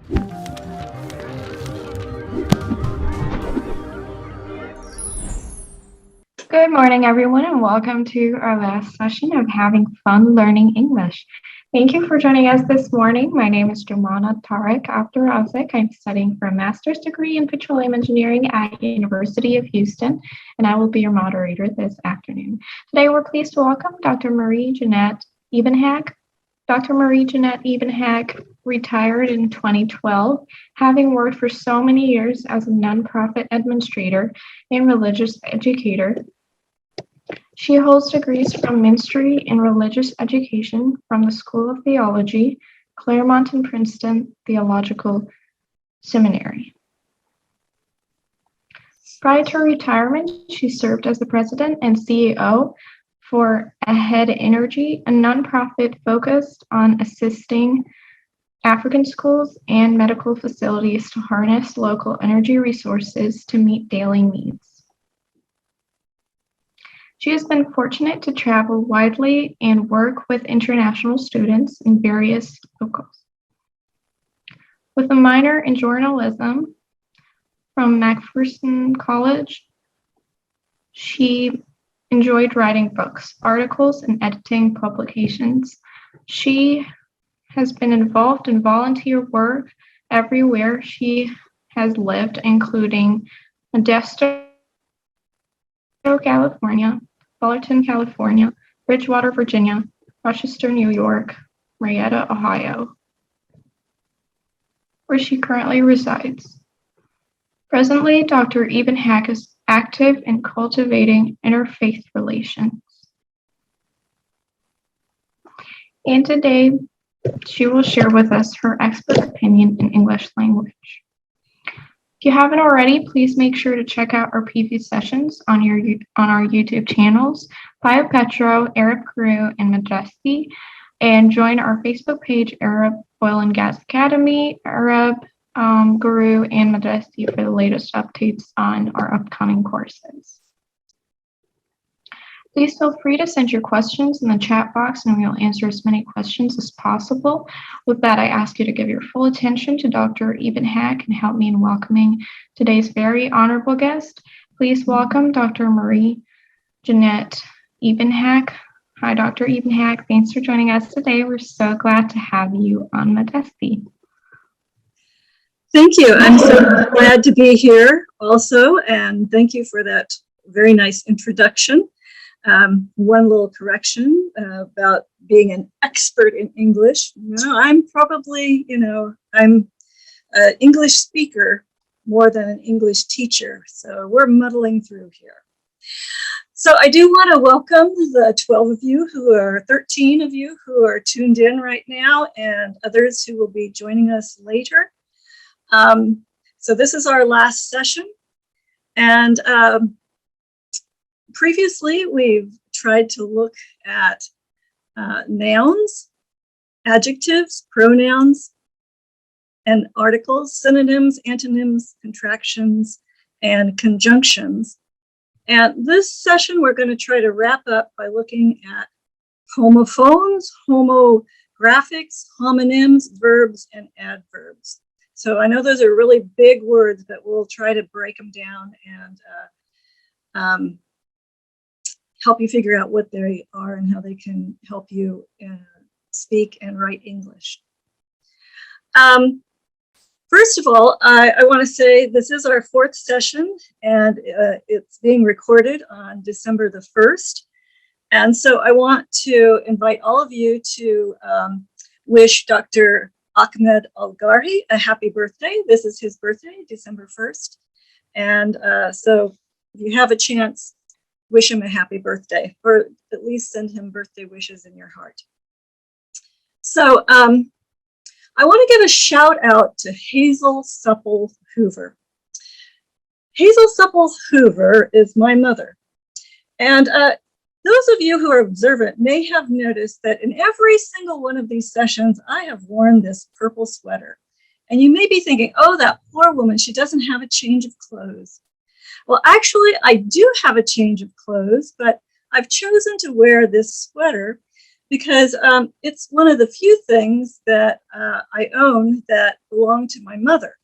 Good morning, everyone, and welcome to our last session of Having Fun Learning English. Thank you for joining us this morning. My name is Jumana Tariq Abdurazik. I'm studying for a master's degree in petroleum engineering at University of Houston, and I will be your moderator this afternoon. Today, we're pleased to welcome Dr. Marie Jeanette Ebenhack. Dr. Marie Jeanette Ebenhack retired in 2012, having worked for so many years as a nonprofit administrator and religious educator. She holds degrees from Ministry in Religious Education from the School of Theology, Claremont and Princeton Theological Seminary. Prior to retirement, she served as the president and CEO for Ahead Energy, a nonprofit focused on assisting African schools and medical facilities to harness local energy resources to meet daily needs. She has been fortunate to travel widely and work with international students in various locales. With a minor in journalism from Macpherson College, she enjoyed writing books, articles, and editing publications. She has been involved in volunteer work everywhere she has lived, including Modesto, California, Fullerton, California, Bridgewater, Virginia, Rochester, New York, Marietta, Ohio, where she currently resides. Presently, Dr. Ebenhack is active in cultivating interfaith relations. And today, she will share with us her expert opinion in English language. If you haven't already, please make sure to check out our previous sessions on our YouTube channels, Bio Petro, Arab Guru, and Madrasty, and join our Facebook page, Arab Oil and Gas Academy, Arab Guru, and Madrasty for the latest updates on our upcoming courses. Please feel free to send your questions in the chat box and we will answer as many questions as possible. With that, I ask you to give your full attention to Dr. Ebenhack and help me in welcoming today's very honorable guest. Please welcome Dr. Marie Jeanette Ebenhack. Hi, Dr. Ebenhack. Thanks for joining us today. We're so glad to have you on Madrasty. Thank you. I'm so glad to be here also, and thank you for that very nice introduction. One little correction about being an expert in English. No, I'm probably, I'm an English speaker more than an English teacher. So we're muddling through here. So I do want to welcome the 12 of you who are 13 of you who are tuned in right now and others who will be joining us later. So this is our last session. And previously, we've tried to look at nouns, adjectives, pronouns, and articles, synonyms, antonyms, contractions, and conjunctions. And this session, we're going to try to wrap up by looking at homophones, homographics, homonyms, verbs, and adverbs. So I know those are really big words, but we'll try to break them down and help you figure out what they are and how they can help you speak and write English. First of all, I want to say this is our 4th session and it's being recorded on December the 1st. And so I want to invite all of you to wish Dr. Ahmed Algari a happy birthday. This is his birthday, December 1st. And so if you have a chance, wish him a happy birthday, or at least send him birthday wishes in your heart. So I want to give a shout out to Hazel Supple Hoover. Hazel Supple Hoover is my mother. And those of you who are observant may have noticed that in every single one of these sessions, I have worn this purple sweater. And you may be thinking, oh, that poor woman, she doesn't have a change of clothes. Well, actually, I do have a change of clothes, but I've chosen to wear this sweater because it's one of the few things that I own that belong to my mother.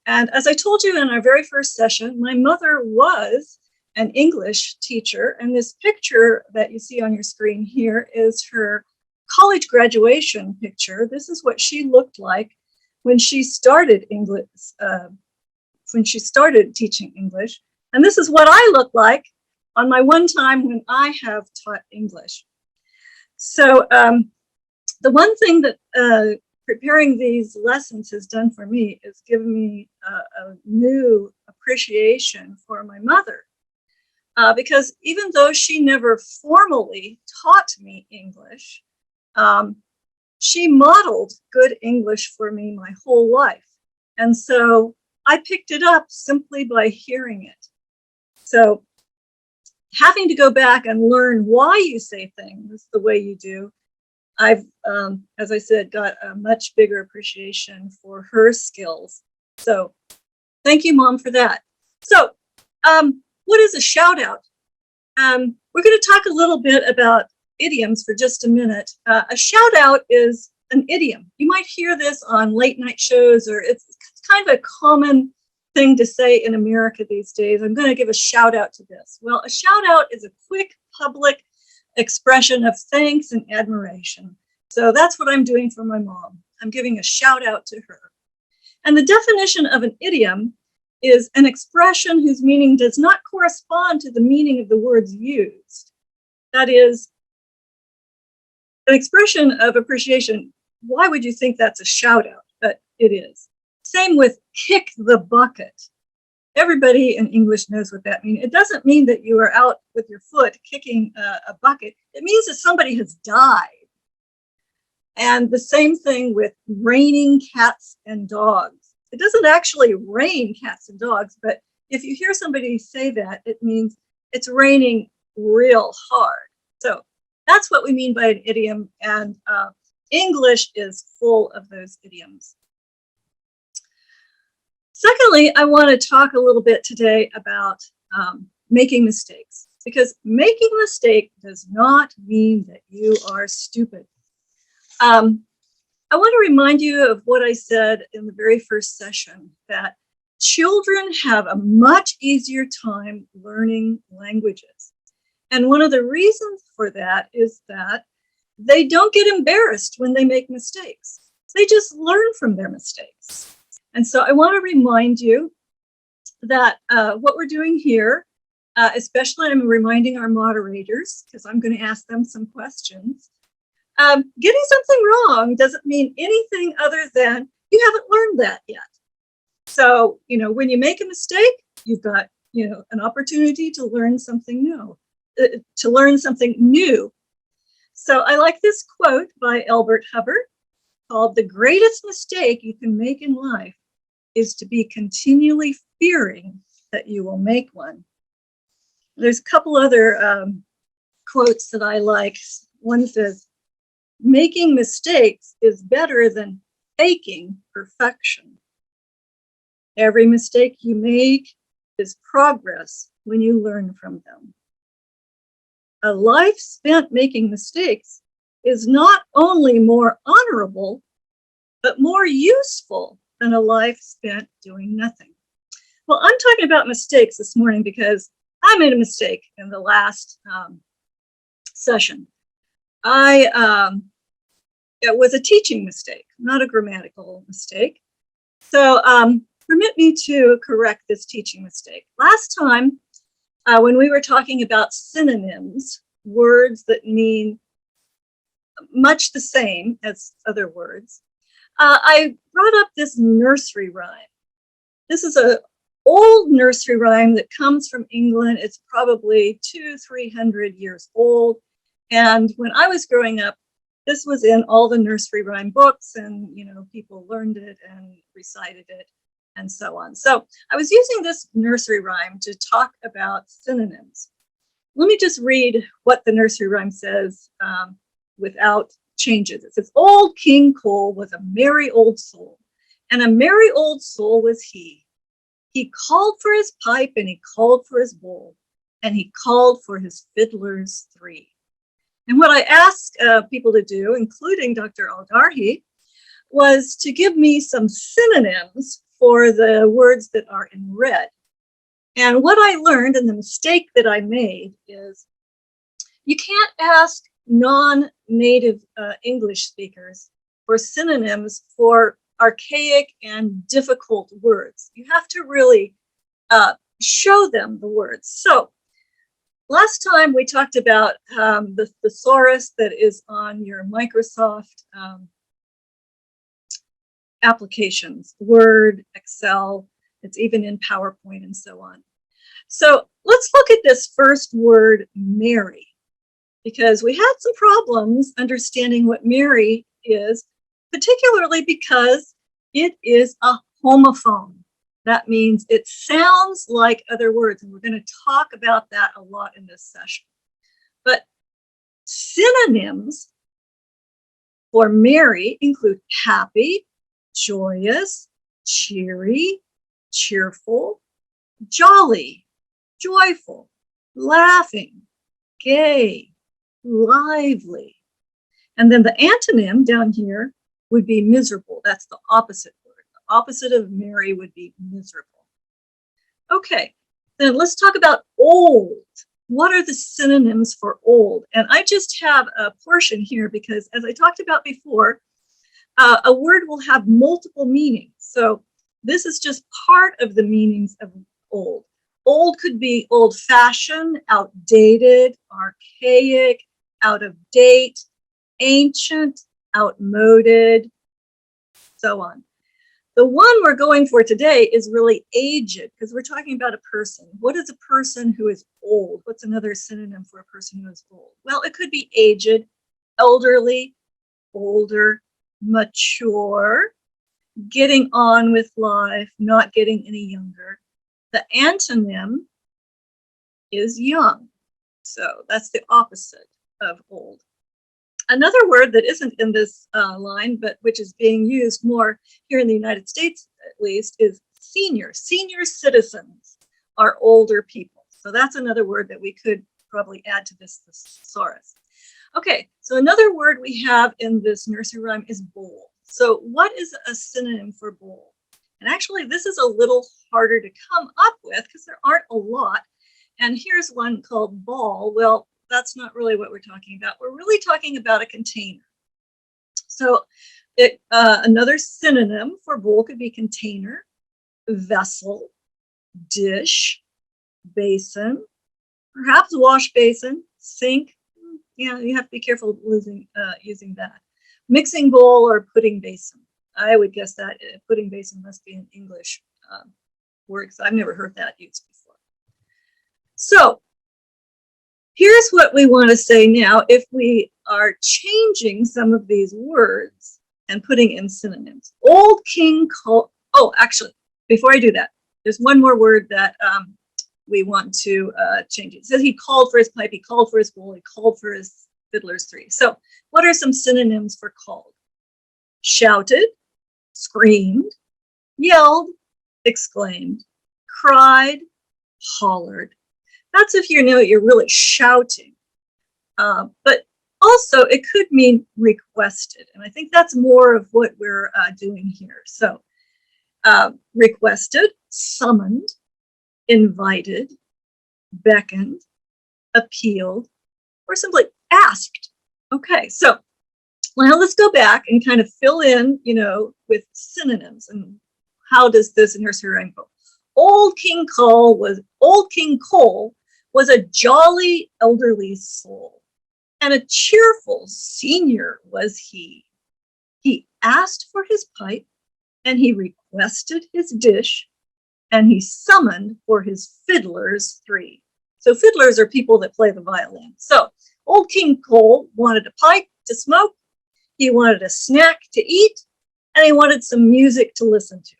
And as I told you in our very first session, my mother was an English teacher, and this picture that you see on your screen here is her college graduation picture. This is what she looked like when she started English, when she started teaching English. And this is what I look like on my one time when I have taught English. So the one thing that preparing these lessons has done for me is given me a new appreciation for my mother. Because even though she never formally taught me English, she modeled good English for me my whole life. And so I picked it up simply by hearing it. So having to go back and learn why you say things the way you do, I've, as I said, got a much bigger appreciation for her skills. So thank you, Mom, for that. So what is a shout out? We're going to talk a little bit about idioms for just a minute. A shout out is an idiom. You might hear this on late night shows, or it's kind of a common thing to say in America these days. I'm going to give a shout out to this. Well, a shout out is a quick public expression of thanks and admiration. So that's what I'm doing for my mom. I'm giving a shout out to her. And the definition of an idiom is an expression whose meaning does not correspond to the meaning of the words used. That is, an expression of appreciation. Why would you think that's a shout out? But it is. Same with kick the bucket. Everybody in English knows what that means. It doesn't mean that you are out with your foot kicking a bucket. It means that somebody has died. And the same thing with raining cats and dogs. It doesn't actually rain cats and dogs, but if you hear somebody say that, it means it's raining real hard. So that's what we mean by an idiom, and English is full of those idioms. Secondly, I want to talk a little bit today about making mistakes, because making a mistake does not mean that you are stupid. I want to remind you of what I said in the very first session, that children have a much easier time learning languages. And one of the reasons for that is that they don't get embarrassed when they make mistakes. They just learn from their mistakes. And so I want to remind you that what we're doing here, especially I'm reminding our moderators, because I'm going to ask them some questions. Getting something wrong doesn't mean anything other than you haven't learned that yet. So, when you make a mistake, you've got, an opportunity to learn something new. So I like this quote by Albert Hubbard called, "The greatest mistake you can make in life is to be continually fearing that you will make one." There's a couple other quotes that I like. One says, "Making mistakes is better than faking perfection. Every mistake you make is progress when you learn from them. A life spent making mistakes is not only more honorable, but more useful than a life spent doing nothing." Well, I'm talking about mistakes this morning because I made a mistake in the last session. It was a teaching mistake, not a grammatical mistake. So permit me to correct this teaching mistake. Last time, when we were talking about synonyms, words that mean much the same as other words, I brought up this nursery rhyme. This is an old nursery rhyme that comes from England. It's probably 200-300 years old. And when I was growing up, this was in all the nursery rhyme books, and people learned it and recited it and so on. So I was using this nursery rhyme to talk about synonyms. Let me just read what the nursery rhyme says without changes. It says, "Old King Cole was a merry old soul, and a merry old soul was he. He called for his pipe, and he called for his bowl, and he called for his fiddlers three. And what I asked people to do, including Dr. Algarhi, was to give me some synonyms for the words that are in red. And what I learned, and the mistake that I made, is you can't ask non-native English speakers for synonyms for archaic and difficult words. You have to really show them the words. So last time we talked about the thesaurus that is on your Microsoft applications, Word, Excel, it's even in PowerPoint and so on. So let's look at this first word, Mary, because we had some problems understanding what Mary is, particularly because it is a homophone. That means it sounds like other words, and we're going to talk about that a lot in this session. But synonyms for Mary include happy, joyous, cheery, cheerful, jolly, joyful, laughing, gay, lively. And then the antonym down here would be miserable. That's the opposite word. The opposite of merry would be miserable. Okay, then let's talk about old. What are the synonyms for old? And I just have a portion here because, as I talked about before, a word will have multiple meanings. So this is just part of the meanings of old. Old could be old-fashioned, outdated, archaic, out of date, ancient, outmoded, so on. The one we're going for today is really aged, because we're talking about a person. What is a person who is old? What's another synonym for a person who is old? Well, it could be aged, elderly, older, mature, getting on with life, not getting any younger. The antonym is young. So that's the opposite of old. Another word that isn't in this line, but which is being used more here in the United States, at least, is senior. Senior citizens are older people. So that's another word that we could probably add to this thesaurus. Okay, so another word we have in this nursery rhyme is bold. So what is a synonym for bold? And actually, this is a little harder to come up with because there aren't a lot. And here's one called ball. Well, that's not really what we're talking about. We're really talking about a container. So another synonym for bowl could be container, vessel, dish, basin, perhaps wash basin, sink. Yeah, you have to be careful using that. Mixing bowl or pudding basin. I would guess that pudding basin must be an English word because I've never heard that used before. So here's what we want to say now if we are changing some of these words and putting in synonyms. Old King called, oh, actually, before I do that, there's one more word that we want to change. It says he called for his pipe, he called for his bowl, he called for his fiddler's three. So what are some synonyms for called? Shouted, screamed, yelled, exclaimed, cried, hollered. That's if you know you're really shouting. But also it could mean requested. And I think that's more of what we're doing here. So requested, summoned, invited, beckoned, appealed, or simply asked. Okay, so now let's go back and kind of fill in, with synonyms and how does this nursery rhyme go? Old King Cole was a jolly elderly soul, and a cheerful senior was he. He asked for his pipe, and he requested his dish, and he summoned for his fiddlers three. So fiddlers are people that play the violin. So old King Cole wanted a pipe to smoke, he wanted a snack to eat, and he wanted some music to listen to.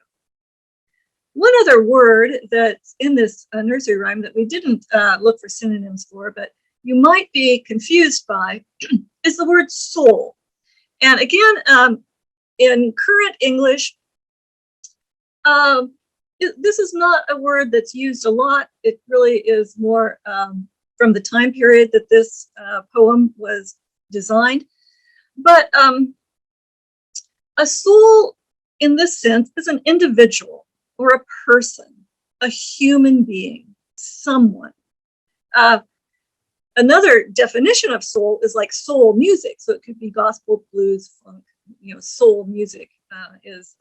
One other word that's in this nursery rhyme that we didn't look for synonyms for, but you might be confused by, is the word soul. And again, in current English, this is not a word that's used a lot. It really is more from the time period that this poem was designed. But a soul, in this sense, is an individual or a person, a human being, someone. Another definition of soul is like soul music. So it could be gospel, blues, funk. Soul music is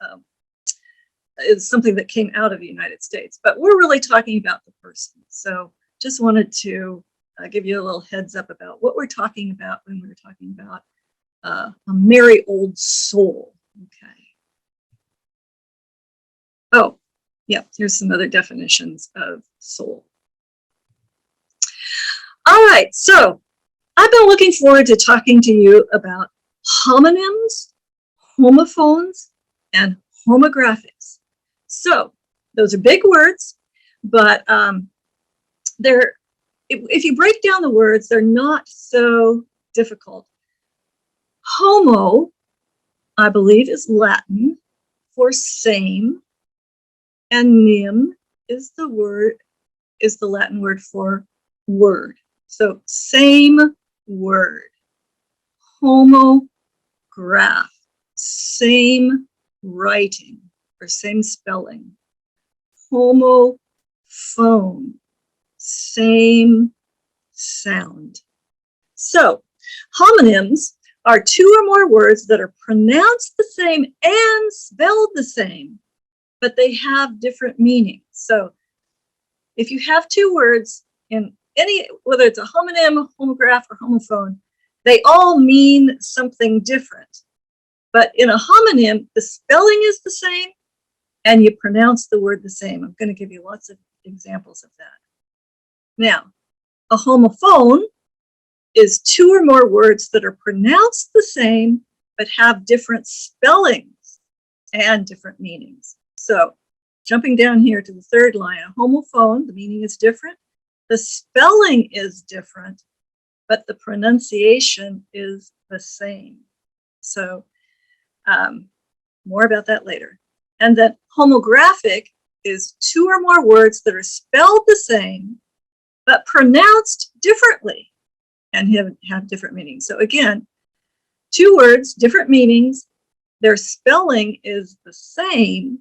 something that came out of the United States. But we're really talking about the person. So just wanted to give you a little heads up about what we're talking about when we're talking about a merry old soul. Okay. Oh, yeah, here's some other definitions of soul. All right, so I've been looking forward to talking to you about homonyms, homophones, and homographics. So those are big words, but if you break down the words, they're not so difficult. Homo, I believe, is Latin for same, and nym is the Latin word for word. So same word. Homograph, same writing or same spelling. Homophone, same sound. So homonyms are two or more words that are pronounced the same and spelled the same, but they have different meanings. So if you have two words in whether it's a homonym, homograph, or homophone, they all mean something different. But in a homonym, the spelling is the same and you pronounce the word the same. I'm going to give you lots of examples of that. Now, a homophone is two or more words that are pronounced the same but have different spellings and different meanings. So jumping down here to the third line, a homophone, the meaning is different. The spelling is different, but the pronunciation is the same. So more about that later. And then homographic is two or more words that are spelled the same, but pronounced differently and have different meanings. So again, two words, different meanings. Their spelling is the same,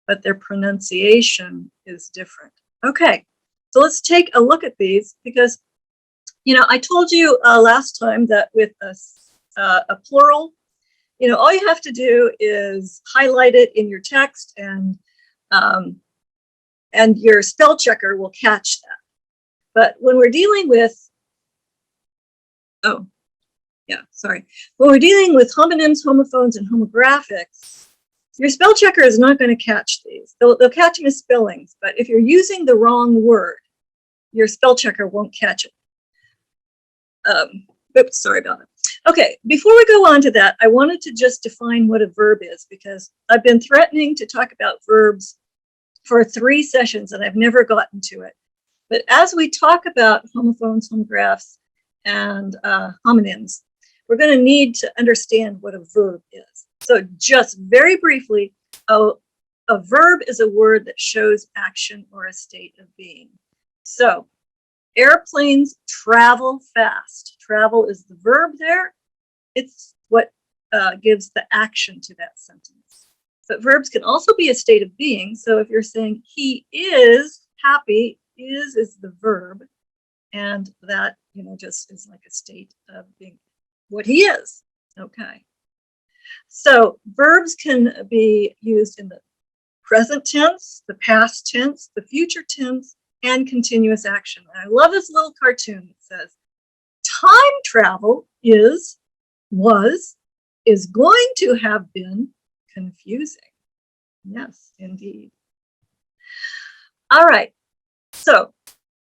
but their pronunciation is different. Okay, so let's take a look at these because, I told you last time that with a plural, all you have to do is highlight it in your text and your spell checker will catch that. But when we're dealing with, when we're dealing with homonyms, homophones, and homographics, your spell checker is not going to catch these. They'll catch them as spellings, but if you're using the wrong word, your spell checker won't catch it. Oops, sorry about it. Okay, before we go on to that, I wanted to just define what a verb is because I've been threatening to talk about verbs for 3 sessions and I've never gotten to it. But as we talk about homophones, homographs, and homonyms, we're going to need to understand what a verb is. So just very briefly, a verb is a word that shows action or a state of being. So airplanes travel fast. Travel is the verb there. It's what gives the action to that sentence. But verbs can also be a state of being. So if you're saying he is happy, is the verb. And that, just is like a state of being what he is. Okay. So verbs can be used in the present tense, the past tense, the future tense, and continuous action. And I love this little cartoon that says, time travel is going to have been confusing. Yes, indeed. All right. So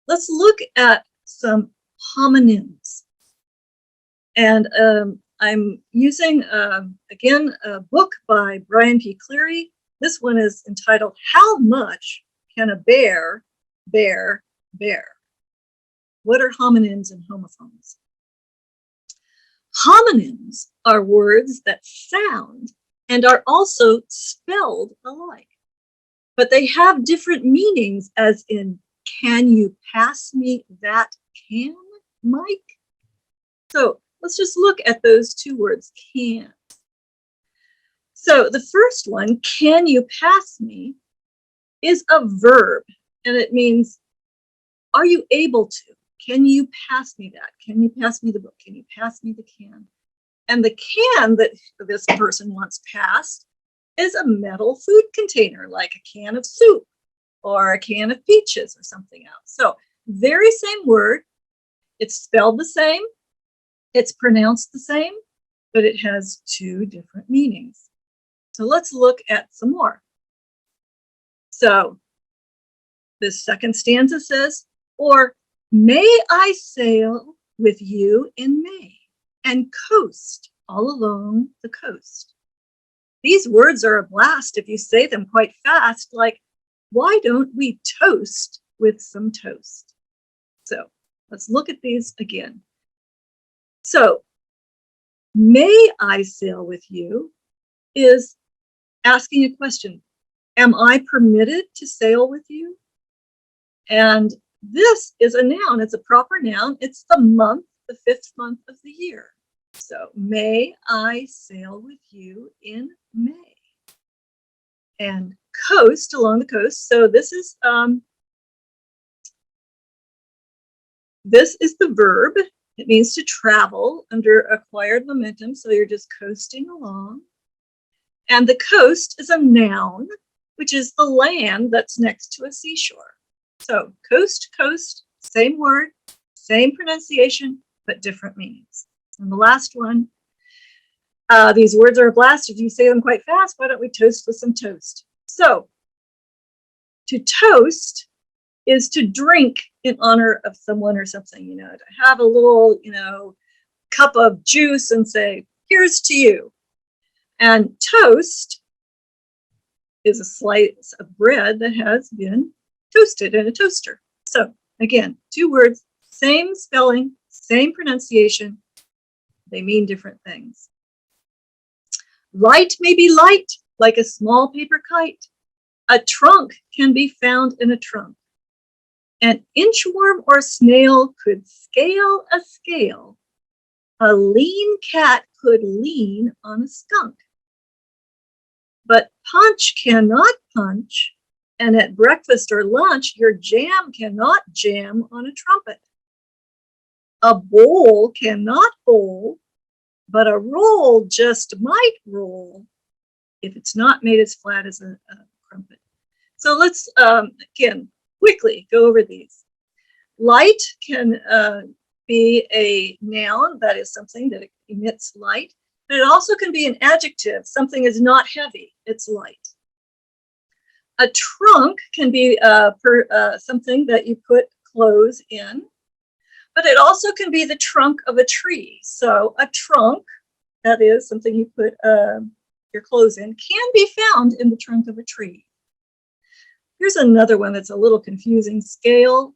let's look at some homonyms. And I'm using, again, a book by Brian P. Cleary. This one is entitled, How Much Can a Bear Bear? What are homonyms and homophones? Homonyms are words that sound and are also spelled alike, but they have different meanings, as in can you pass me that can, Mike? So let's just look at those two words, can. So the first one, can you pass me, is a verb, and it means, are you able to? Can you pass me that? Can you pass me the book? Can you pass me the can? And the can that this person wants passed is a metal food container, like a can of soup or a can of peaches or something else. So very same word. It's spelled the same. It's pronounced the same, but it has two different meanings. So let's look at some more. So this second stanza says, or may I sail with you in May and coast all along the coast. These words are a blast if you say them quite fast, like, why don't we toast with some toast? So let's look at these again. So, may I sail with you is asking a question. Am I permitted to sail with you? And this is a noun. It's a proper noun. It's the month, the 5th month of the year. So, may I sail with you in May? And coast, along the coast. So this is the verb. It means to travel under acquired momentum. So you're just coasting along. And the coast is a noun, which is the land that's next to a seashore. So coast, coast, same word, same pronunciation, but different meanings. And the last one, these words are a blast. If you say them quite fast, why don't we toast with some toast? So to toast is to drink in honor of someone or something, to have a little, cup of juice and say, here's to you. And toast is a slice of bread that has been toasted in a toaster. So again, two words, same spelling, same pronunciation. They mean different things. Light may be light, like a small paper kite. A trunk can be found in a trunk. An inchworm or snail could scale a scale. A lean cat could lean on a skunk. But punch cannot punch, and at breakfast or lunch, your jam cannot jam on a trumpet. A bowl cannot bowl, but a roll just might roll if it's not made as flat as a crumpet. So let's, again, quickly go over these. Light can be a noun, that is something that emits light, but it also can be an adjective. Something is not heavy, it's light. A trunk can be something that you put clothes in, but it also can be the trunk of a tree. So a trunk, that is something you put your clothes in, can be found in the trunk of a tree. Here's another one that's a little confusing. Scale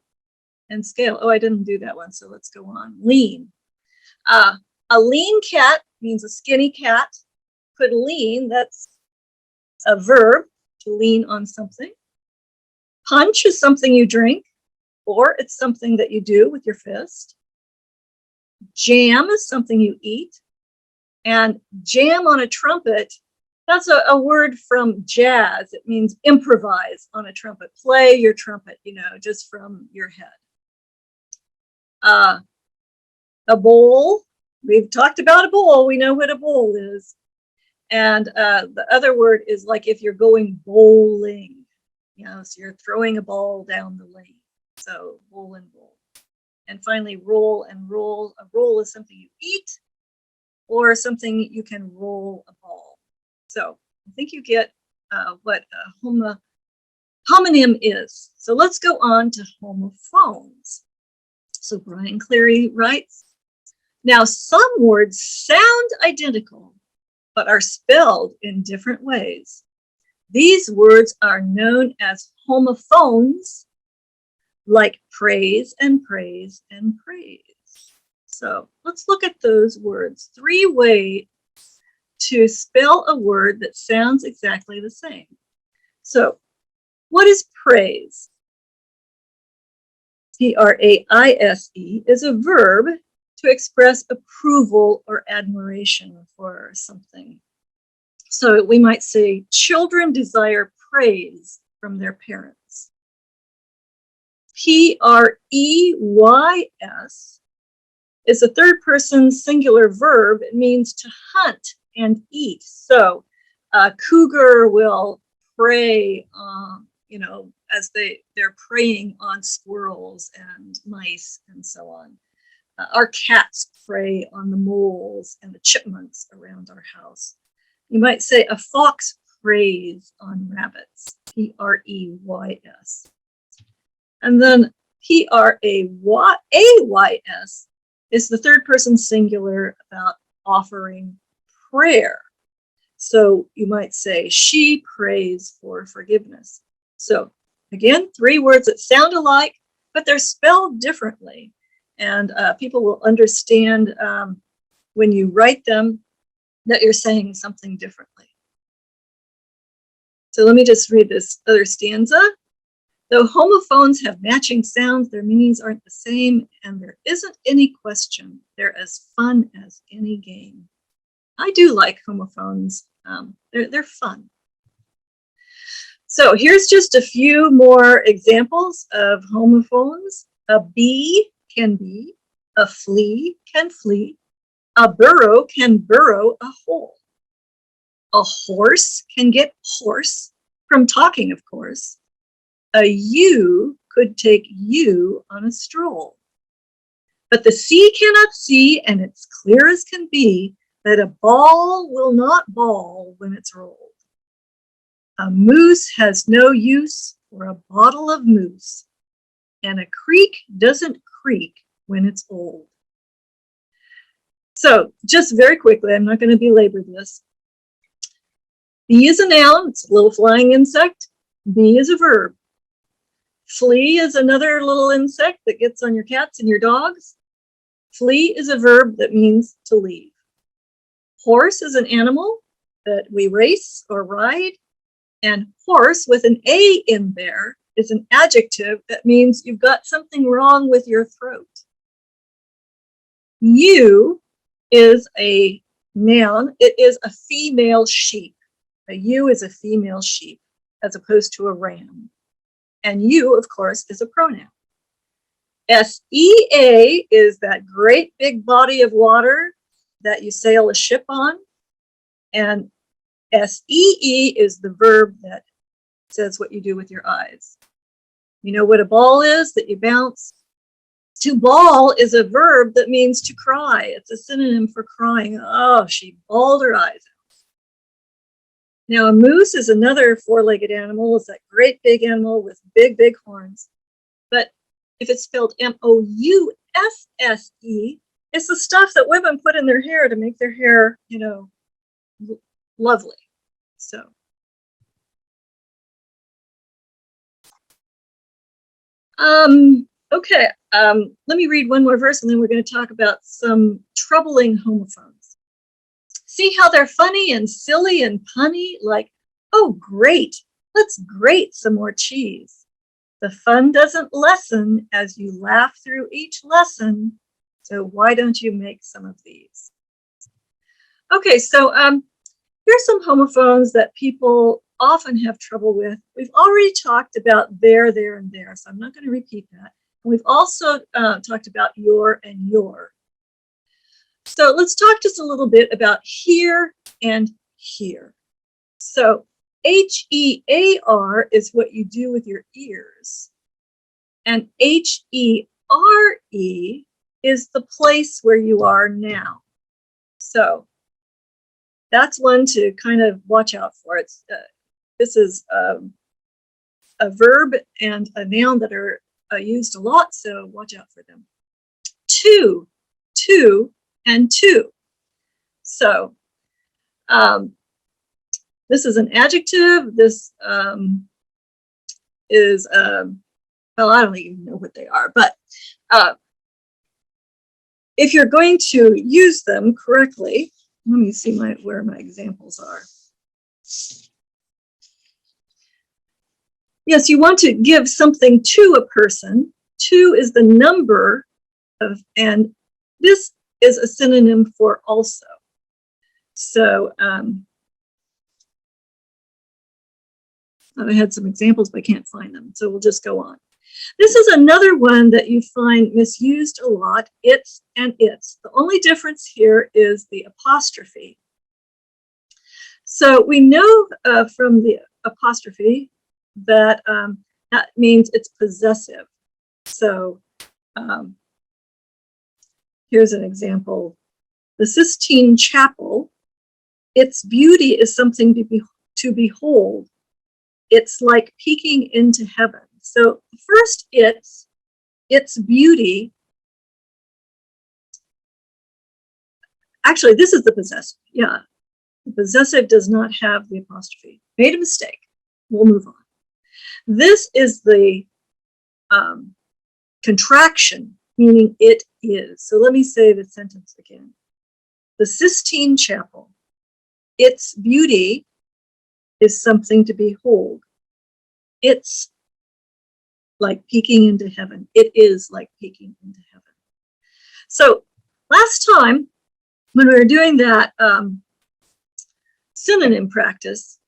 and scale. Oh, I didn't do that one, so let's go on. Lean. A lean cat means a skinny cat. Could lean, that's a verb, to lean on something. Punch is something you drink, or it's something that you do with your fist. Jam is something you eat. And jam on a trumpet, that's a word from jazz. It means improvise on a trumpet. Play your trumpet, just from your head. A bowl, we've talked about a bowl. We know what a bowl is. And the other word is like if you're going bowling, so you're throwing a ball down the lane. So bowl and bowl. And finally, roll and roll. A roll is something you eat or something you can roll a ball. So I think you get what a homonym is. So let's go on to homophones. So Brian Cleary writes, now some words sound identical, but are spelled in different ways. These words are known as homophones, like praise and praise and praise. So let's look at those words. 3 ways to spell a word that sounds exactly the same. So what is praise? P-R-A-I-S-E, is a verb to express approval or admiration for something. So we might say, children desire praise from their parents. P-R-E-Y-S is a third person singular verb. It means to hunt and eat. So a cougar will prey, as they're preying on squirrels and mice and so on. Our cats prey on the moles and the chipmunks around our house. You might say a fox preys on rabbits, P-R-E-Y-S. And then P-R-A-Y-A-Y-S is the third person singular about offering prayer. So you might say, she prays for forgiveness. So again, three words that sound alike, but they're spelled differently. And people will understand when you write them that you're saying something differently. So let me just read this other stanza. Though homophones have matching sounds, their meanings aren't the same, and there isn't any question. They're as fun as any game. I do like homophones. They're fun. So here's just a few more examples of homophones. A bee can be, a flea can flee, a burrow can burrow a hole. A horse can get hoarse from talking, of course. A ewe could take you on a stroll. But the sea cannot see, and it's clear as can be that a ball will not bawl when it's rolled. A moose has no use for a bottle of mousse, and a creek doesn't creak when it's old. So just very quickly, I'm not going to belabor this. Bee is a noun. It's a little flying insect. Bee is a verb. Flea is another little insect that gets on your cats and your dogs. Flee is a verb that means to leave. Horse is an animal that we race or ride. And horse with an A in there is an adjective that means you've got something wrong with your throat. Ewe is a noun. It is a female sheep. A ewe is a female sheep as opposed to a ram. And you, of course, is a pronoun. SEA is that great big body of water that you sail a ship on. And SEE is the verb that says what you do with your eyes. You know what a ball is that you bounce? To bawl is a verb that means to cry. It's a synonym for crying. Oh, she bawled her eyes out. Now, a moose is another four-legged animal. It's that great big animal with big, big horns. But if it's spelled M-O-U-S-S-E, it's the stuff that women put in their hair to make their hair, lovely. So. Okay, let me read one more verse and then we're going to talk about some troubling homophones. See how they're funny and silly and punny, like, oh, great, let's grate some more cheese. The fun doesn't lessen as you laugh through each lesson, so why don't you make some of these? Okay, so here's some homophones that people often have trouble with. We've already talked about there, and there, so I'm not going to repeat that. We've also talked about your and your. So let's talk just a little bit about here and here. So H-E-A-R is what you do with your ears. And H-E-R-E is the place where you are now. So that's one to kind of watch out for. This is a verb and a noun that are used a lot, so watch out for them. Two, and two. So this is an adjective. This is, well, I don't even know what they are, but if you're going to use them correctly, let me see where my examples are. Yes, you want to give something to a person, 2 is the number of, and this is a synonym for also. So I had some examples, but I can't find them, so we'll just go on. This is another one that you find misused a lot, it's and its. The only difference here is the apostrophe. So we know from the apostrophe that that means it's possessive. So here's an example. The Sistine Chapel, its beauty is something to behold. It's like peeking into heaven. So first, its beauty. Actually, this is the possessive. Yeah, the possessive does not have the apostrophe. Made a mistake. We'll move on. This is the contraction, meaning it is. So let me say the sentence again. The Sistine Chapel, its beauty is something to behold. It's like peeking into heaven. It is like peeking into heaven. So last time when we were doing that synonym practice,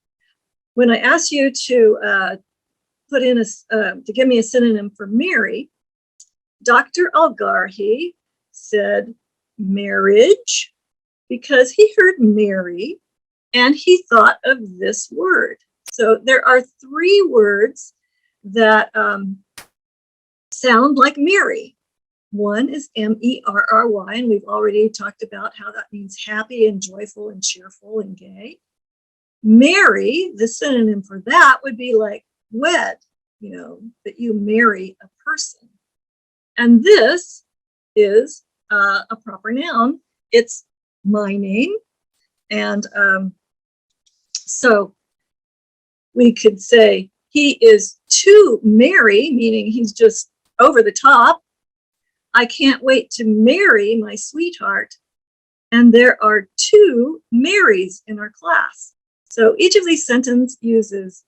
when I asked you to put in to give me a synonym for Mary, Dr. Algarhi said marriage because he heard Mary and he thought of this word. So there are 3 words that sound like Mary. One is M-E-R-R-Y, and we've already talked about how that means happy and joyful and cheerful and gay. Marry, the synonym for that would be like wed, you know, that you marry a person. And this is a proper noun. It's my name. And so we could say he is to marry, meaning he's just over the top. I can't wait to marry my sweetheart. And there are 2 Marys in our class. So each of these sentences uses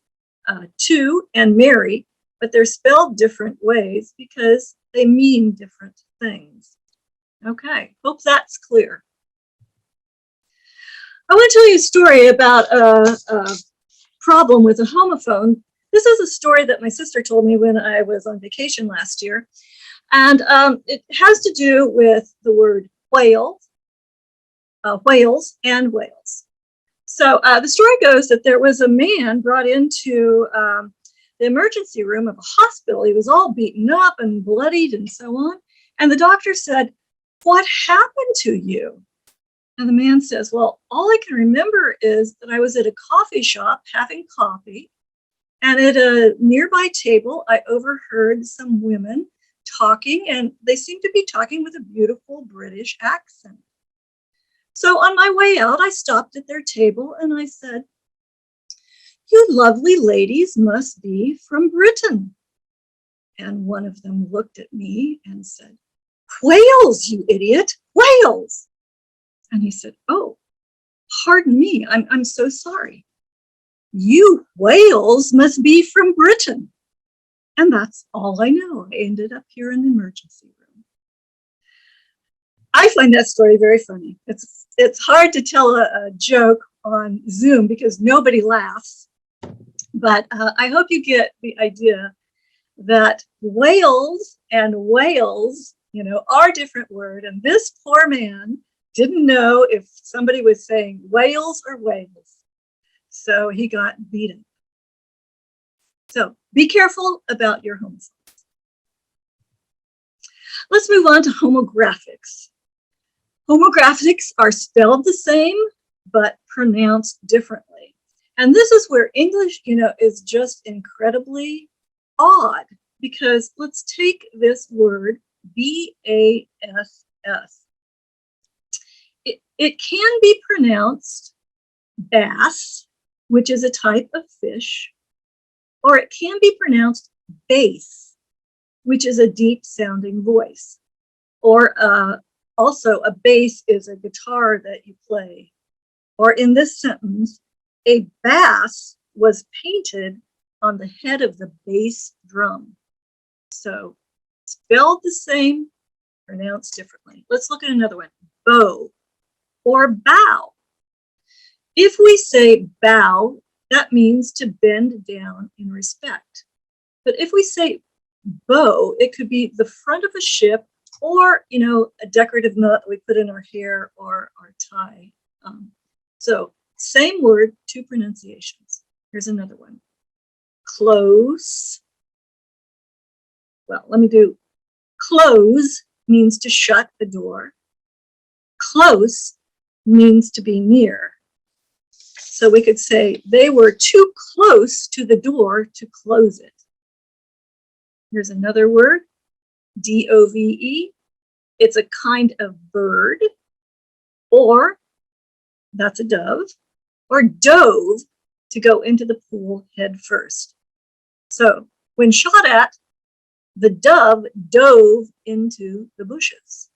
to and marry, but they're spelled different ways because they mean different things. Okay, hope that's clear. I want to tell you a story about a problem with a homophone. This is a story that my sister told me when I was on vacation last year. And it has to do with the word whale, whales and whales. So the story goes that there was a man brought into the emergency room of a hospital. He was all beaten up and bloodied and so on. And the doctor said, "What happened to you?" And the man says, "Well, all I can remember is that I was at a coffee shop having coffee. And at a nearby table, I overheard some women talking, and they seemed to be talking with a beautiful British accent. So on my way out, I stopped at their table and I said, 'You lovely ladies must be from Britain.' And one of them looked at me and said, 'Wales, you idiot, Wales.' And he said, 'Oh, pardon me, I'm so sorry. You Wales must be from Britain.' And that's all I know. I ended up here in the emergency room." I find that story very funny. It's hard to tell a joke on Zoom because nobody laughs. But I hope you get the idea that Wales and Wales, you know, are different words. And this poor man didn't know if somebody was saying Wales or Wales. So he got beaten. So be careful about your homophones. Let's move on to homographics. Homographics are spelled the same, but pronounced differently. And this is where English, you know, is just incredibly odd, because let's take this word B-A-S-S. It can be pronounced bass, which is a type of fish, or it can be pronounced bass, which is a deep sounding voice. Or also a bass is a guitar that you play. Or in this sentence, a bass was painted on the head of the bass drum. So Spelled the same, pronounced differently. Let's look at another one. Bow or bow. If we say bow, that means to bend down in respect. But if we say bow, it could be the front of a ship or, you know, a decorative knot that we put in our hair or our tie. So same word, two pronunciations. Here's another one. Close. Well, let me do close means to shut the door. Close means to be near. So we could say they were too close to the door to close it. Here's another word, D-O-V-E. It's a kind of bird, or that's a dove, or dove, to go into the pool head first. So when shot at, the dove dove into the bushes.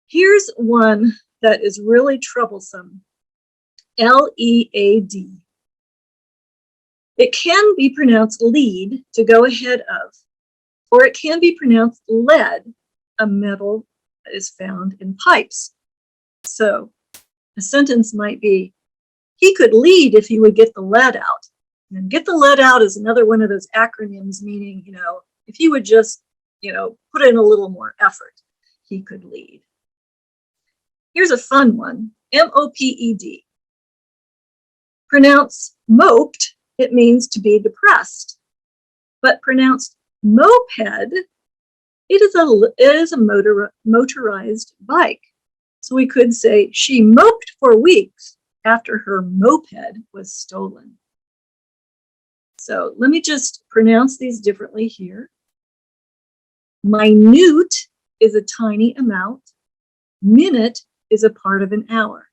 Here's one that is really troublesome. L-E-A-D. It can be pronounced lead, to go ahead of, or it can be pronounced lead, a metal that is found in pipes. So a sentence might be, he could lead if he would get the lead out. And get the lead out is another one of those acronyms, meaning, you know, if he would just, you know, put in a little more effort, he could lead. Here's a fun one, M-O-P-E-D. Pronounced moped, it means to be depressed. But pronounced moped, it is a motorized bike. So we could say she moped for weeks after her moped was stolen. So let me just pronounce these differently here. Minute is a tiny amount. Minute is a part of an hour.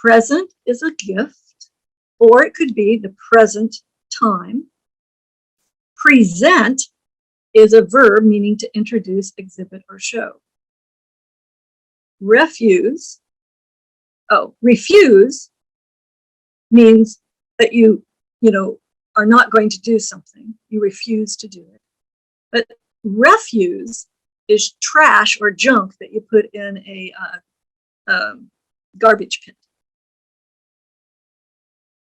Present is a gift, or it could be the present time. Present is a verb meaning to introduce, exhibit, or show. Refuse means that you are not going to do something. You refuse to do it. But refuse is trash or junk that you put in a garbage pit.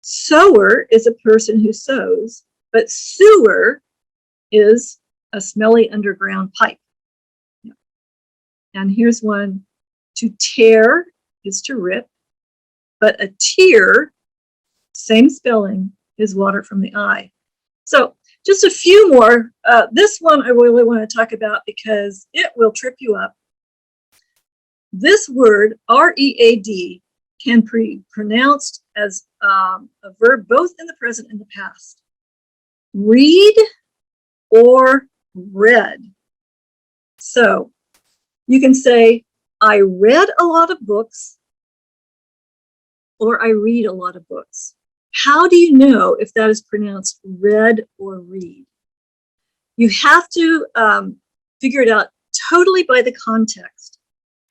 Sower is a person who sows, but sewer is a smelly underground pipe. And here's one. To tear is to rip, but a tear, same spelling, is water from the eye. So just a few more. This one I really want to talk about because it will trip you up. This word, R-E-A-D, can be pronounced as a verb both in the present and the past. Read or read. So you can say, I read a lot of books, or I read a lot of books. How do you know if that is pronounced read or read? You have to figure it out totally by the context.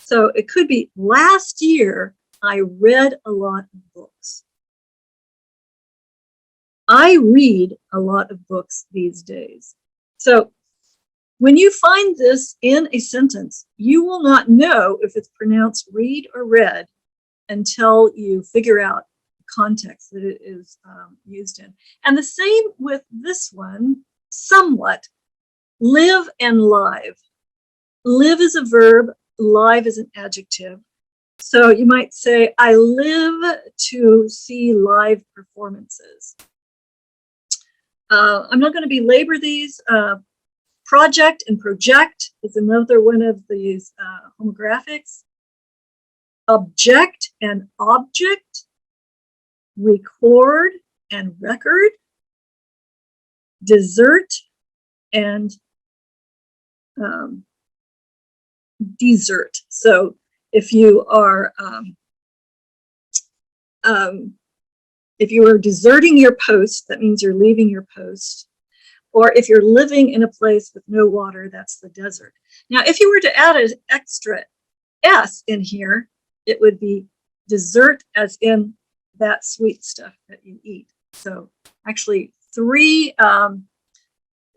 So it could be, last year, I read a lot of books. I read a lot of books these days. So when you find this in a sentence, you will not know if it's pronounced read or read until you figure out the context that it is used in. And the same with this one, somewhat. Live and live. Live is a verb, live is an adjective. So you might say, I live to see live performances. I'm not going to belabor these. Project and project is another one of these homographics. Object and object. Record and record. Desert and desert. So if you are deserting your post, that means you're leaving your post. Or if you're living in a place with no water, that's the desert. Now, if you were to add an extra S in here, it would be dessert, as in that sweet stuff that you eat. So actually three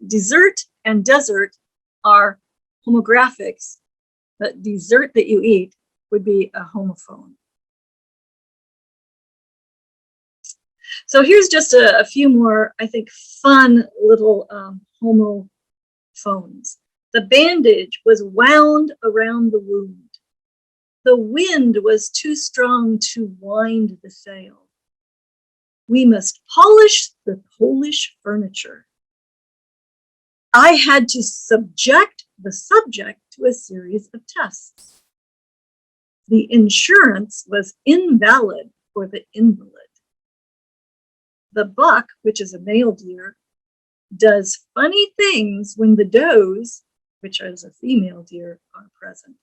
dessert and desert are homographics, but dessert that you eat would be a homophone. So here's just a few more, I think, fun little homophones. The bandage was wound around the wound. The wind was too strong to wind the sail. We must polish the Polish furniture. I had to subject the subject to a series of tests. The insurance was invalid for the invalid. The buck, which is a male deer, does funny things when the does, which is a female deer, are present.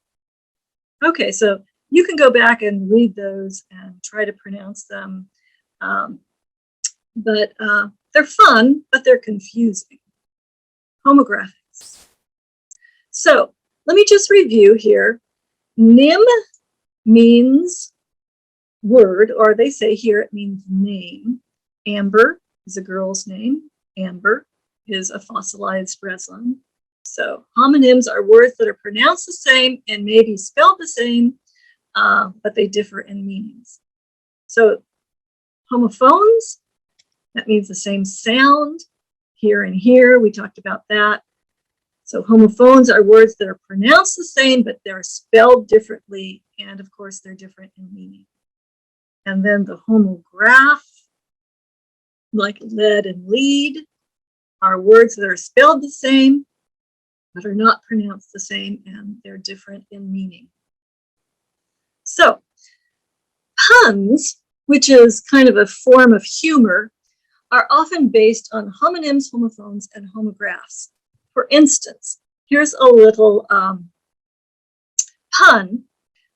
Okay, so you can go back and read those and try to pronounce them. But they're fun, but they're confusing. Homographics. So let me just review here. Nym means word, or they say here it means name. Amber is a girl's name. Amber is a fossilized resin. So homonyms are words that are pronounced the same and maybe spelled the same, but they differ in meanings. So homophones, that means the same sound here and here. We talked about that. So homophones are words that are pronounced the same, but they're spelled differently. And of course, they're different in meaning. And then the homograph, like lead and lead, are words that are spelled the same, but are not pronounced the same, and they're different in meaning. So puns, which is kind of a form of humor, are often based on homonyms, homophones, and homographs. For instance, here's a little pun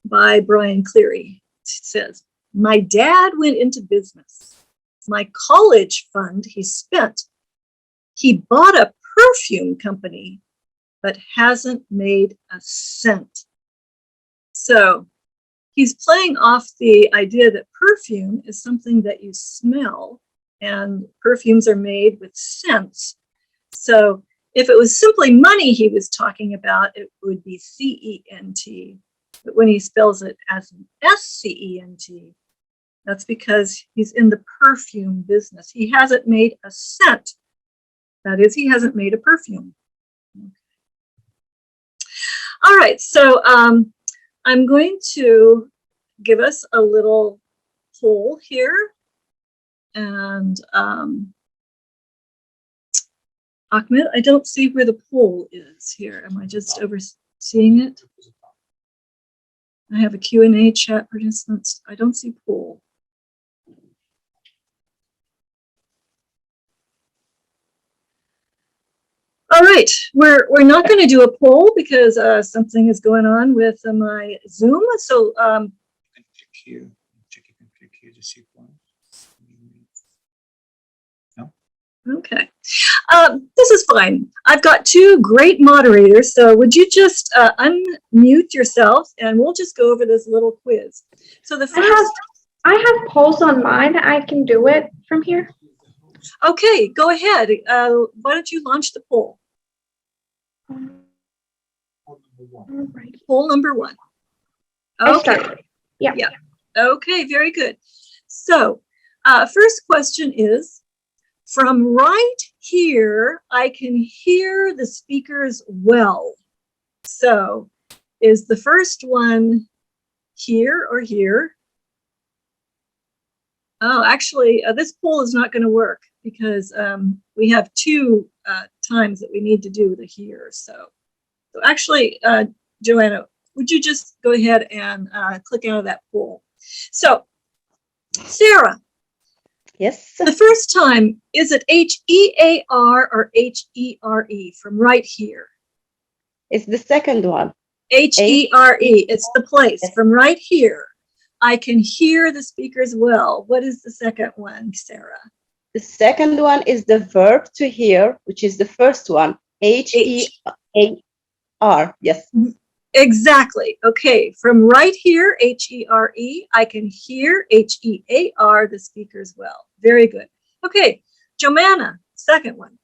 by Brian Cleary. It says, "My dad went into business. My college fund he spent. He bought a perfume company, but hasn't made a cent." So he's playing off the idea that perfume is something that you smell, and perfumes are made with scents. So if it was simply money he was talking about, it would be C-E-N-T. But when he spells it as an S-C-E-N-T, that's because he's in the perfume business. He hasn't made a cent. That is, he hasn't made a perfume. Okay. All right, so I'm going to give us a little poll here. And Ahmed, I don't see where the poll is here. Am I just overseeing it? I have a Q&A chat participants. I don't see poll. All right, we're not going to do a poll because something is going on with my Zoom. So click here. Check if you can click here to see one. No. Okay, this is fine. I've got two great moderators, so would you just unmute yourself and we'll just go over this little quiz. So the first, I have polls on mine. I can do it from here. Okay, go ahead. Why don't you launch the poll? Poll number one. Okay. Yeah. Okay, very good. So first question is, from right here, I can hear the speakers well. So is the first one here or here? Oh, actually, this poll is not going to work because we have two times that we need to do the here. So actually, Joanna, would you just go ahead and click out of that poll? So, Sarah. Yes. The first time, is it H-E-A-R or H-E-R-E from right here? It's the second one. H-E-R-E. It's the place. Yes. From right here, I can hear the speakers well. What is the second one, Sarah? The second one is the verb to hear, which is the first one. H-E-A-R. Yes. Exactly. Okay. From right here, H-E-R-E, I can hear H-E-A-R, the speakers well. Very good. Okay. Joanna, second one.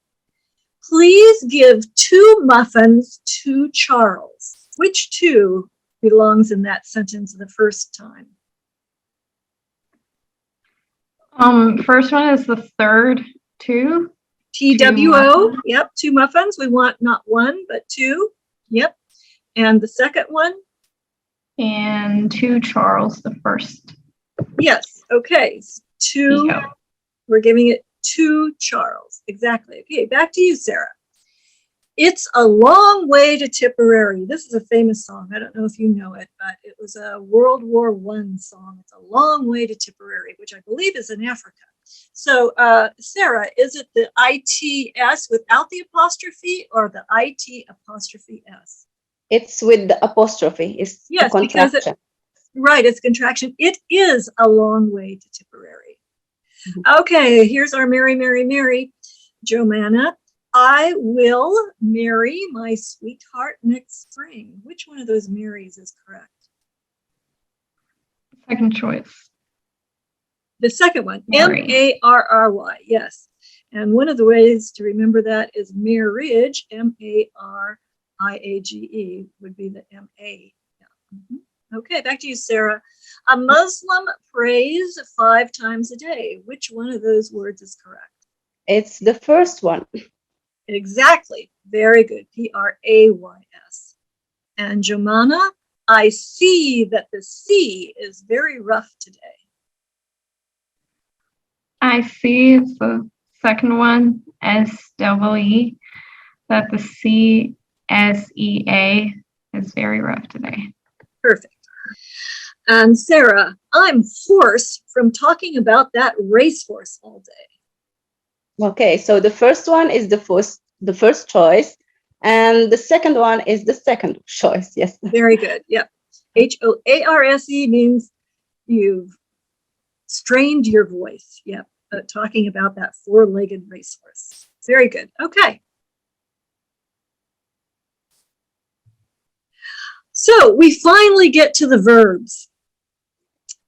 Please give 2 muffins to Charles. Which 2 belongs in that sentence the first time? First one is the third 2. TWO. Yep, 2 muffins. We want not 1, but 2. Yep. And the second one? And to Charles, the first. Yes. Okay. 2. Yeah. We're giving it to Charles. Exactly. Okay, back to you, Sarah. It's a long way to Tipperary. This is a famous song. I don't know if you know it, but it was a World War I song. It's a long way to Tipperary, which I believe is in Africa. So, Sarah, is it the ITS without the apostrophe or the IT apostrophe S? It's with the apostrophe. It's Yes, a because contraction. Right, it's contraction. It is a long way to Tipperary. Okay, here's our Mary. Joanna, I will marry my sweetheart next spring. Which one of those Marys is correct? Second choice. The second one, Mary. M-A-R-R-Y, yes. And one of the ways to remember that is marriage, M-A-R-I-A-G-E, would be the M-A. Yeah. Okay, back to you, Sarah. A Muslim prays 5 times a day. Which one of those words is correct? It's the first one. Exactly. Very good. P-R-A-Y-S. And Jomana, I see that the sea is very rough today. I see it's the second one, S-W-E, that the C-S-E-A is very rough today. Perfect. And Sarah, I'm hoarse from talking about that racehorse all day. Okay, so the first one is the first choice, and the second one is the second choice. Yes. Very good. Yep. H-O-A-R-S-E means you've strained your voice. Yep. Talking about that 4-legged racehorse. Very good. Okay. So we finally get to the verbs.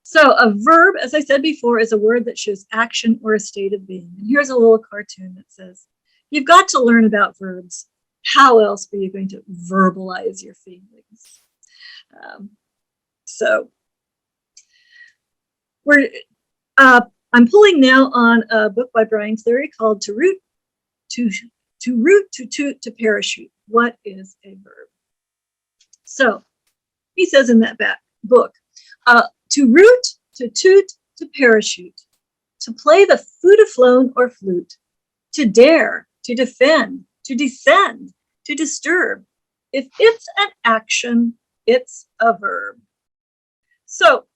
So a verb, as I said before, is a word that shows action or a state of being. And here's a little cartoon that says, you've got to learn about verbs. How else are you going to verbalize your feelings? I'm pulling now on a book by Brian Cleary called To Root, to Toot, to Parachute. What is a verb? So he says in that book, to root, to toot, to parachute, to play the flutophone or flute, to dare, to defend, to descend, to disturb. If it's an action, it's a verb. So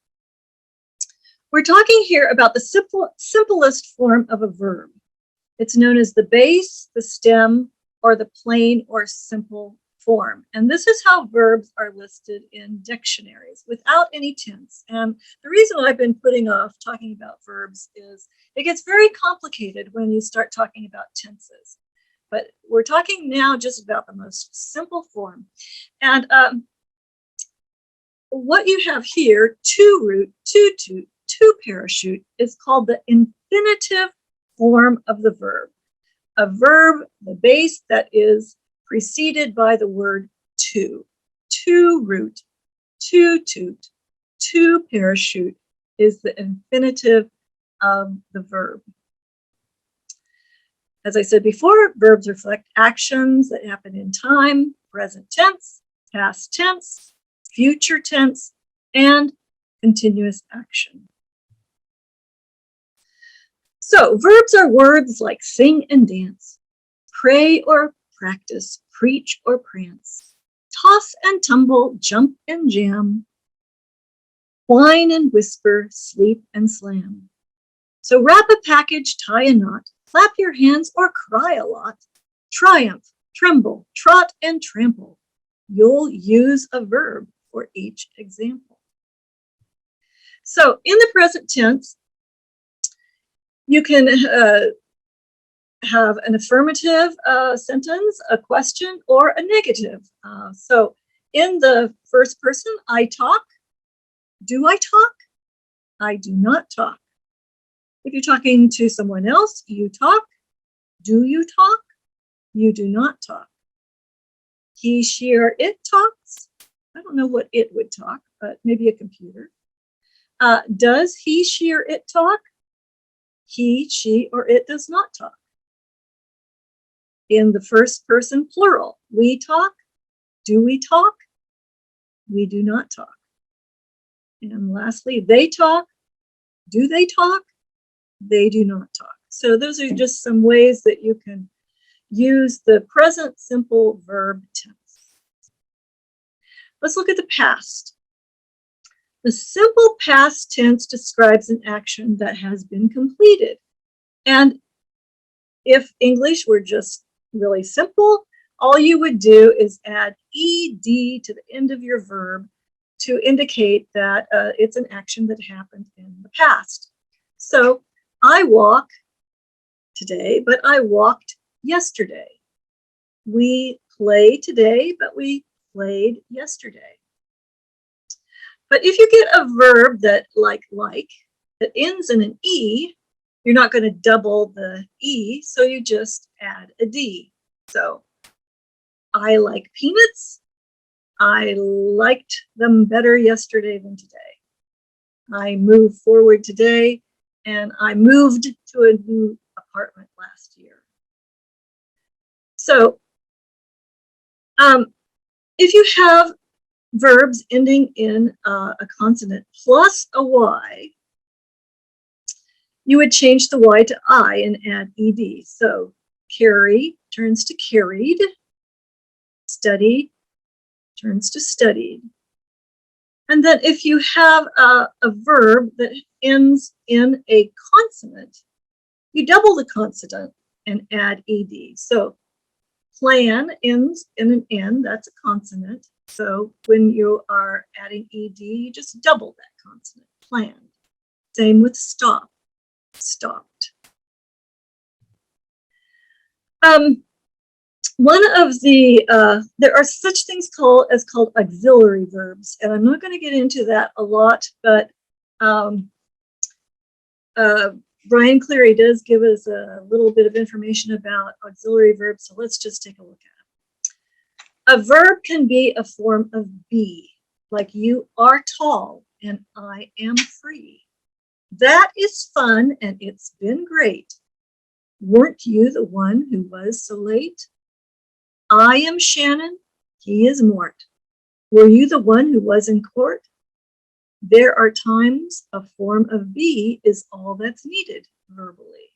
we're talking here about the simplest form of a verb. It's known as the base, the stem, or the plain or simple form. And this is how verbs are listed in dictionaries without any tense. And the reason I've been putting off talking about verbs is it gets very complicated when you start talking about tenses. But we're talking now just about the most simple form. And what you have here, to root, to toot, to parachute, is called the infinitive form of the verb. A verb, the base that is preceded by the word to root, to toot, to parachute is the infinitive of the verb. As I said before, verbs reflect actions that happen in time, present tense, past tense, future tense, and continuous action. So verbs are words like sing and dance, pray or practice, preach or prance, toss and tumble, jump and jam, whine and whisper, sleep and slam. So wrap a package, tie a knot, clap your hands or cry a lot, triumph, tremble, trot and trample. You'll use a verb for each example. So in the present tense, you can have an affirmative sentence, a question, or a negative. So in the first person, I talk. Do I talk? I do not talk. If you're talking to someone else, you talk. Do you talk? You do not talk. He, she, or it talks. I don't know what it would talk, but maybe a computer. Does he, she, or it talk? He, she, or it does not talk. In the first person plural, we talk. Do we talk? We do not talk. And lastly, they talk. Do they talk? They do not talk. So those are just some ways that you can use the present simple verb tense. Let's look at the past. The simple past tense describes an action that has been completed. And if English were just really simple, all you would do is add ed to the end of your verb to indicate that it's an action that happened in the past. So I walk today, but I walked yesterday. We play today, but we played yesterday. But if you get a verb that like that ends in an E, you're not going to double the E, so you just add a D. So I like peanuts. I liked them better yesterday than today. I moved forward today, and I moved to a new apartment last year. So if you have verbs ending in a consonant plus a Y, you would change the Y to I and add ed. So carry turns to carried. Study turns to studied. And then if you have a verb that ends in a consonant, you double the consonant and add ed. So plan ends in an N, that's a consonant. So when you are adding ed, you just double that consonant, plan. Same with stop, stopped. One of the, there are such things called auxiliary verbs, and I'm not going to get into that a lot, but Brian Cleary does give us a little bit of information about auxiliary verbs, so let's just take a look at it. A verb can be a form of be, like you are tall and I am free. That is fun and it's been great. Weren't you the one who was so late? I am Shannon, he is Mort. Were you the one who was in court? There are times a form of be is all that's needed verbally.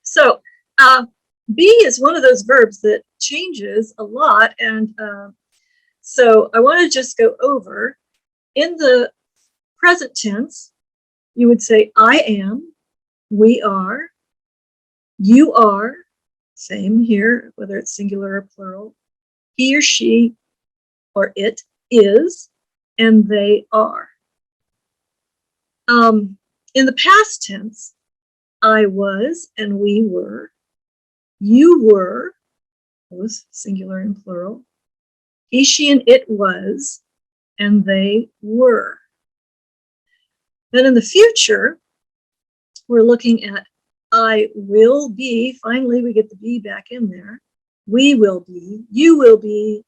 So be is one of those verbs that changes a lot. And so I want to just go over. In the present tense, you would say I am, we are, you are, same here, whether it's singular or plural, he or she or it is, and they are. In the past tense, I was and we were, you were, both singular and plural, he, she, and it was, and they were. Then in the future, we're looking at I will be, finally we get the be back in there, we will be, you will be,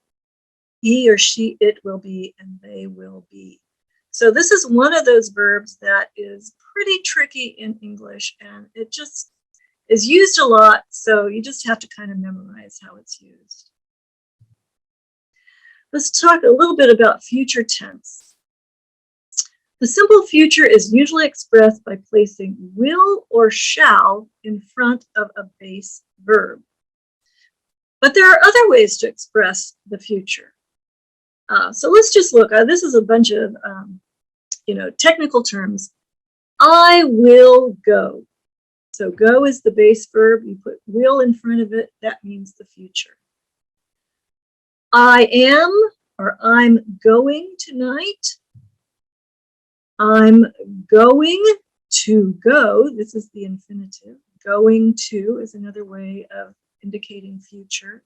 he or she, it will be, and they will be. So this is one of those verbs that is pretty tricky in English, and it just is used a lot, so you just have to kind of memorize how it's used. Let's talk a little bit about future tense. The simple future is usually expressed by placing will or shall in front of a base verb. But there are other ways to express the future. So let's just look. This is a bunch of technical terms. I will go. So go is the base verb. You put will in front of it. That means the future. I am, or I'm going tonight. I'm going to go. This is the infinitive. Going to is another way of indicating future.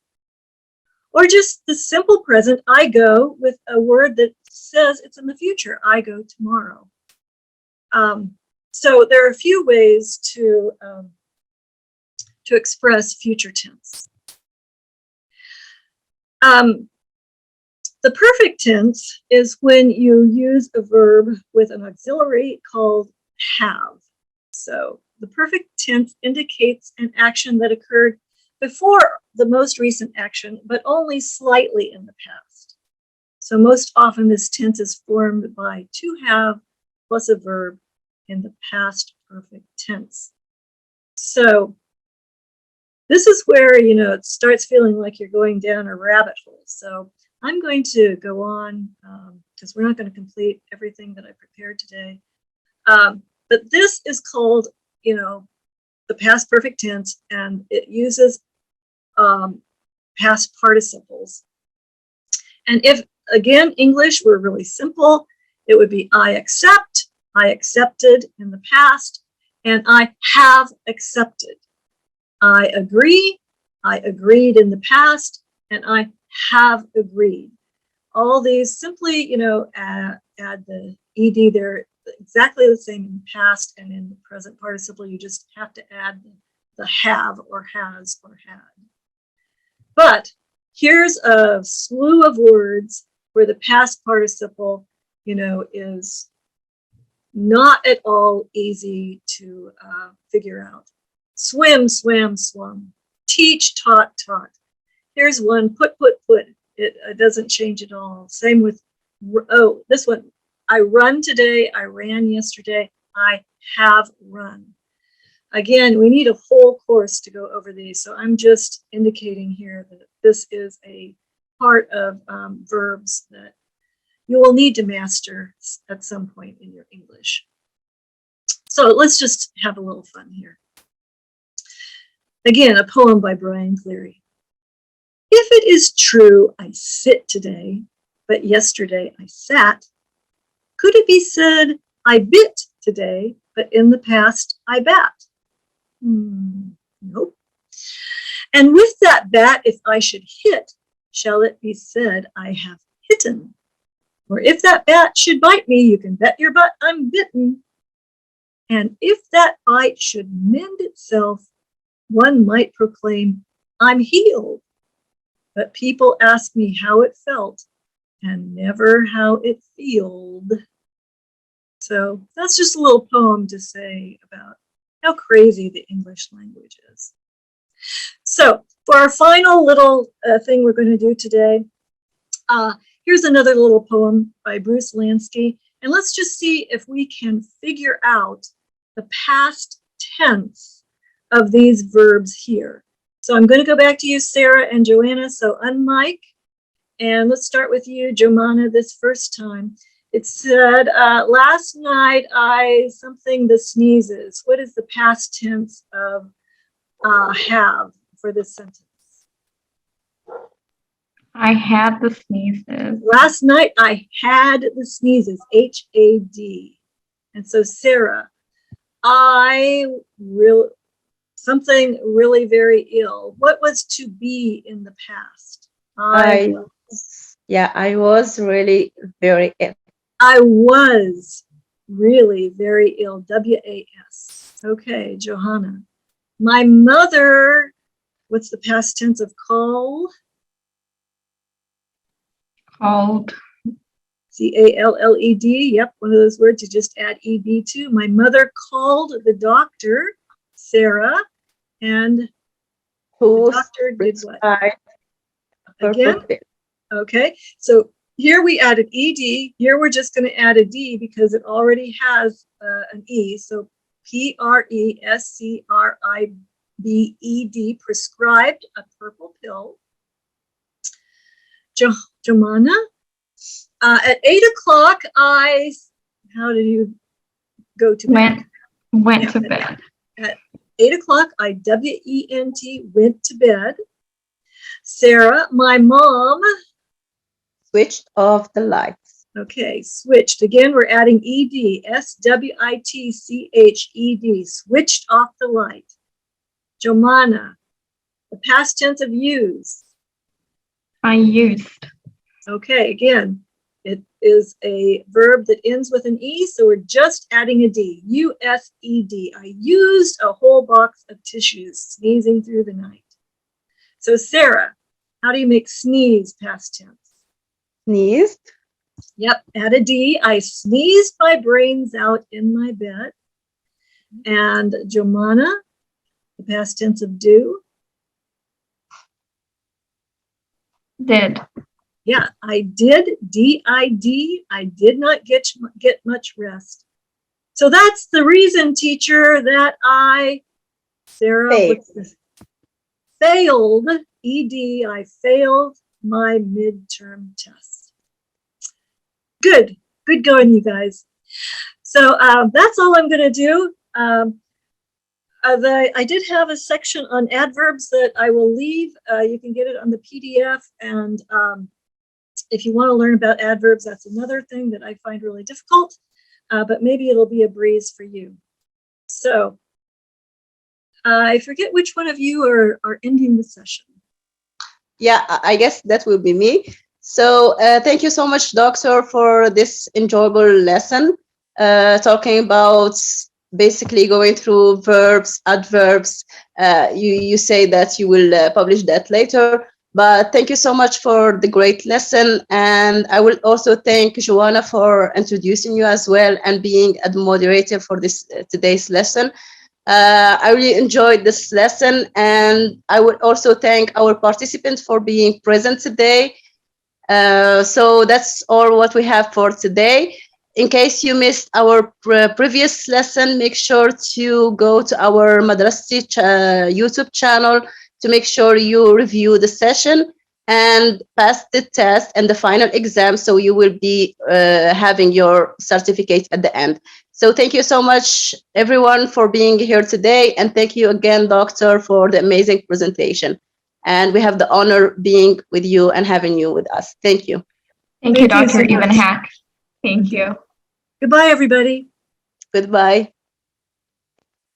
Or just the simple present, I go, with a word that says it's in the future. I go tomorrow. So there are a few ways to to express future tense. The perfect tense is when you use a verb with an auxiliary called have. So the perfect tense indicates an action that occurred before the most recent action, but only slightly in the past. So most often this tense is formed by to have plus a verb in the past perfect tense. So this is where, you know, it starts feeling like you're going down a rabbit hole. So I'm going to go on because we're not going to complete everything that I prepared today. But this is called, you know, the past perfect tense, and it uses past participles. And if, again, English were really simple, it would be I accept, I accepted in the past, and I have accepted. I agree, I agreed in the past, and I have agreed. All these simply, you know, add the ed. They're exactly the same in the past, and in the present participle, you just have to add the have or has or had. But here's a slew of words where the past participle, you know, is not at all easy to figure out. Swim, swam, swum. Teach, taught, taught. Here's one, put. It doesn't change at all. Same with, oh, this one. I run today, I ran yesterday, I have run. Again, we need a whole course to go over these, so I'm just indicating here that this is a part of verbs that you will need to master at some point in your English. So let's just have a little fun here. Again, a poem by Brian Cleary. If it is true I sit today, but yesterday I sat, could it be said I bit today, but in the past I bat? Nope. And with that bat, if I should hit, shall it be said I have hitten? Or if that bat should bite me, you can bet your butt I'm bitten. And if that bite should mend itself, one might proclaim I'm healed. But people ask me how it felt and never how it feeled. So that's just a little poem to say about how crazy the English language is. So for our final little thing we're going to do today, here's another little poem by Bruce Lansky. And let's just see if we can figure out the past tense of these verbs here. So I'm going to go back to you, Sarah and Joanna. So unmic, and let's start with you, Jomana, this first time. It said, last night I something the sneezes. What is the past tense of have for this sentence? I had the sneezes. Last night I had the sneezes, H-A-D. And so Sarah, something really very ill. What was to be in the past? I was really very ill. I was really very ill, W-A-S. Okay, Johanna. My mother, what's the past tense of call? Called. C-A-L-L-E-D. Yep, one of those words you just add E-D to. My mother called the doctor, Sarah, and the doctor did what? Again? Okay, so here we added ed. Here we're just going to add a d because it already has an e. So Prescribed, prescribed, a purple pill. Jomana, at 8 o'clock, how did you go to bed? Went to bed. At 8 o'clock, I W-E-N-T, went to bed. Sarah, my mom switched off the lights. Okay, switched. Again, we're adding ed, S-W-I-T-C-H-E-D, switched off the light. Jomana, the past tense of use. I used. Okay, again, it is a verb that ends with an E, so we're just adding a D, U-S-E-D. I used a whole box of tissues sneezing through the night. So Sarah, how do you make sneeze past tense? Sneezed. Yep, add a D. I sneezed my brains out in my bed. And Jomana, the past tense of do. Did. Yeah, I did, D-I-D. I did not get much rest. So that's the reason, teacher, that Sarah, what's this? Failed, E-D, I failed my midterm test. Good going, you guys. So that's all I'm going to do. I did have a section on adverbs that I will leave. You can get it on the PDF. And if you want to learn about adverbs, that's another thing that I find really difficult, but maybe it'll be a breeze for you. So I forget which one of you are ending the session. Yeah, I guess that will be me. So thank you so much, Doctor, for this enjoyable lesson, talking about basically going through verbs, adverbs. You say that you will publish that later, but thank you so much for the great lesson. And I will also thank Joanna for introducing you as well and being a moderator for this today's lesson. I really enjoyed this lesson, and I would also thank our participants for being present today. So that's all what we have for today. In case you missed our previous lesson, make sure to go to our Madrasty YouTube channel to make sure you review the session and pass the test and the final exam, so you will be having your certificate at the end. So thank you so much, everyone, for being here today. And thank you again, Doctor, for the amazing presentation. And we have the honor being with you and having you with us. Thank you. Thank you, Dr. Ebenhack. Thank you. Goodbye, everybody. Goodbye.